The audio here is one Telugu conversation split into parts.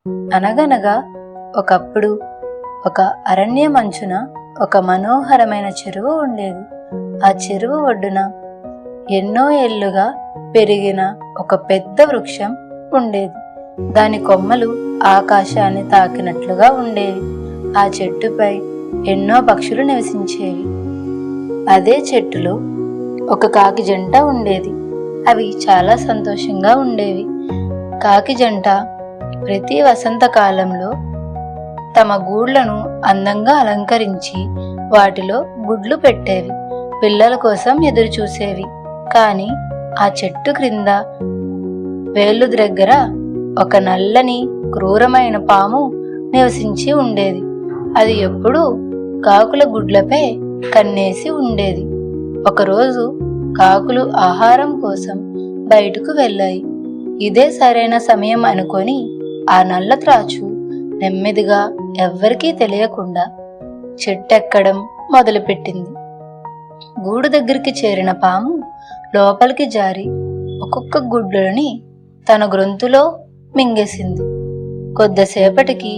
అనగనగా ఒకప్పుడు ఒక అరణ్యం అంచున ఒక మనోహరమైన చెరువు ఉండేది. ఆ చెరువు ఒడ్డున ఎన్నో ఏళ్లుగా పెరిగిన ఒక పెద్ద వృక్షం ఉండేది. దాని కొమ్మలు ఆకాశాన్ని తాకినట్లుగా ఉండేవి. ఆ చెట్టుపై ఎన్నో పక్షులు నివసించేవి. అదే చెట్టులో ఒక కాకి జంట ఉండేది. అవి చాలా సంతోషంగా ఉండేవి. కాకి జంట ప్రతి వసంతకాలంలో తమ గూళ్లను అందంగా అలంకరించి వాటిలో గుడ్లు పెట్టేవి. పిల్లల కోసం ఎదురు చూసేవి. కానీ ఆ చెట్టు క్రింద వేళ్ళు దగ్గర ఒక నల్లని క్రూరమైన పాము నివసించి ఉండేది. అది ఎప్పుడూ కాకుల గుడ్లపై కన్నేసి ఉండేది. ఒకరోజు కాకులు ఆహారం కోసం బయటకు వెళ్ళాయి. ఇదే సరైన సమయం అనుకొని ఆ నల్ల త్రాచు నెమ్మదిగా ఎవ్వరికీ తెలియకుండా చెట్టెక్కడం మొదలుపెట్టింది. గూడు దగ్గరికి చేరిన పాము లోపలికి జారి ఒక్కొక్క గుడ్లని తన గొంతులో మింగేసింది. కొద్దిసేపటికి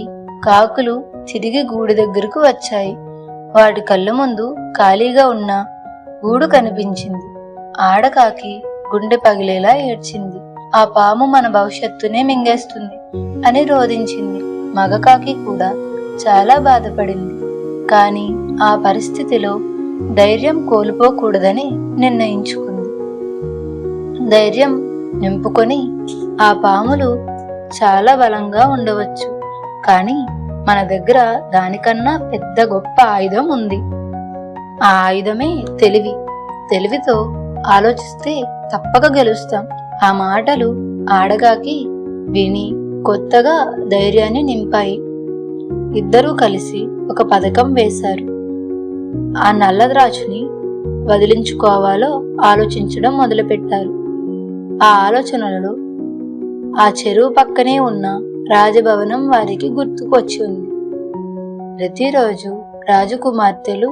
కాకులు తిరిగి గూడు దగ్గరకు వచ్చాయి. వాటి కళ్ళ ముందు ఖాళీగా ఉన్న గూడు కనిపించింది. ఆడకాకి గుండె పగిలేలా ఏడ్చింది. ఆ పాము మన భవిష్యత్తునే మింగేస్తుంది అని రోధించింది. మగకాకి కూడా చాలా బాధపడింది. కానీ ఆ పరిస్థితిలో ధైర్యం కోల్పోకూడదని నిర్ణయించుకుంది. ధైర్యం నింపుకొని ఆ పాములు చాలా బలంగా ఉండవచ్చు, కానీ మన దగ్గర దానికన్నా పెద్ద గొప్ప ఆయుధం ఉంది. ఆ ఆయుధమే తెలివి. తెలివితో ఆలోచిస్తే తప్పక గెలుస్తాం. ఆ మాటలు ఆడగాకి విని కొత్తగా ధైర్యాన్ని నింపాయి. ఇద్దరూ కలిసి ఒక పథకం వేశారు. ఆ నల్లద్రాచుని వదిలించుకోవాలో ఆలోచించడం మొదలుపెట్టారు. ఆ ఆలోచనలలో ఆ చెరువు పక్కనే ఉన్న రాజభవనం వారికి గుర్తుకొచ్చి ఉంది. ప్రతిరోజు రాజకుమార్తెలు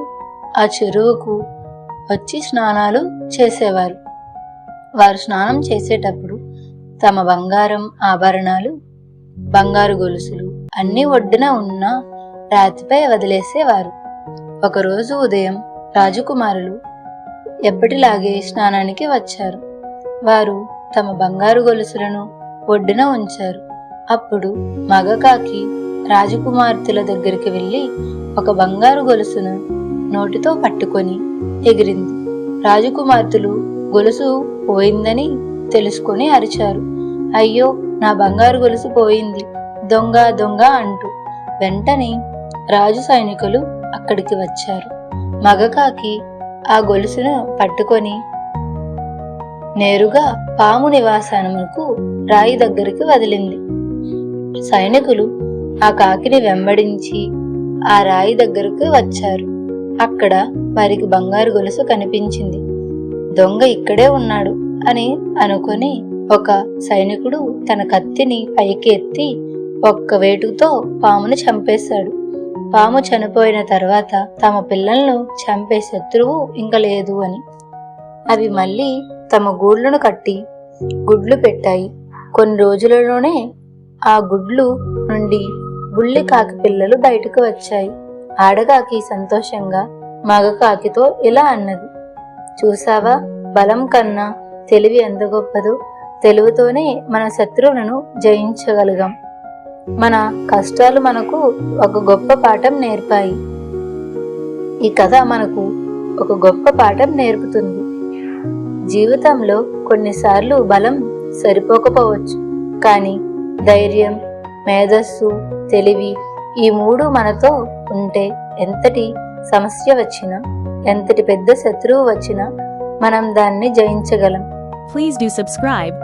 ఆ చెరువుకు వచ్చి స్నానాలు చేసేవారు. వారు స్నానం చేసేటప్పుడు తమ బంగారం ఆభరణాలు, బంగారు గొలుసులు అన్ని ఒడ్డున ఉన్న రాతిపై వదిలేసేవారు. ఒకరోజు ఉదయం రాజకుమారులు ఎప్పటిలాగే స్నానానికి వచ్చారు. వారు తమ బంగారు గొలుసులను ఒడ్డున ఉంచారు. అప్పుడు మగకాకి రాజకుమార్తెల దగ్గరికి వెళ్ళి ఒక బంగారు గొలుసును నోటితో పట్టుకొని ఎగిరింది. రాజకుమార్తెలు గొలుసు పోయిందని తెలుసుకొని అరిచారు. అయ్యో, నా బంగారు గొలుసు పోయింది, దొంగ దొంగ అంటూ. వెంటనే రాజు సైనికులు అక్కడికి వచ్చారు. మగకాకి ఆ గొలుసును పట్టుకొని నేరుగా పాము నివాసానముకు రాయి దగ్గరికి వదిలింది. సైనికులు ఆ కాకిని వెంబడించి ఆ రాయి దగ్గరకు వచ్చారు. అక్కడ వారికి బంగారు గొలుసు కనిపించింది. దొంగ ఇక్కడే ఉన్నాడు అని అనుకొని ఒక సైనికుడు తన కత్తిని పైకి ఎత్తి ఒక్క వేటుతో పామును చంపేశాడు. పాము చనిపోయిన తర్వాత తమ పిల్లలను చంపే శత్రువు ఇంక లేదు అని. అవి మళ్ళీ తమ గూళ్ళను కట్టి గుడ్లు పెట్టాయి. కొన్ని రోజులలోనే ఆ గుడ్లు నుండి బుల్లి కాకి పిల్లలు బయటకు వచ్చాయి. ఆడకాకి సంతోషంగా మగకాకితో ఇలా అన్నది, చూసావా, బలం కన్నా తెలివి ఎంత గొప్పదో. తెలివితోనే మన శత్రువులను జయించగలిగాం. మన కష్టాలు మనకు ఒక గొప్ప పాఠం నేర్పాయి. ఈ కథ మనకు ఒక గొప్ప పాఠం నేర్పుతుంది. జీవితంలో కొన్నిసార్లు బలం సరిపోకపోవచ్చు, కానీ ధైర్యం, మేధస్సు, తెలివి ఈ మూడు మనతో ఉంటే ఎంతటి సమస్య వచ్చినా, ఎంతటి పెద్ద శత్రువు వచ్చినా మనం దాన్ని జయించగలం. Please do subscribe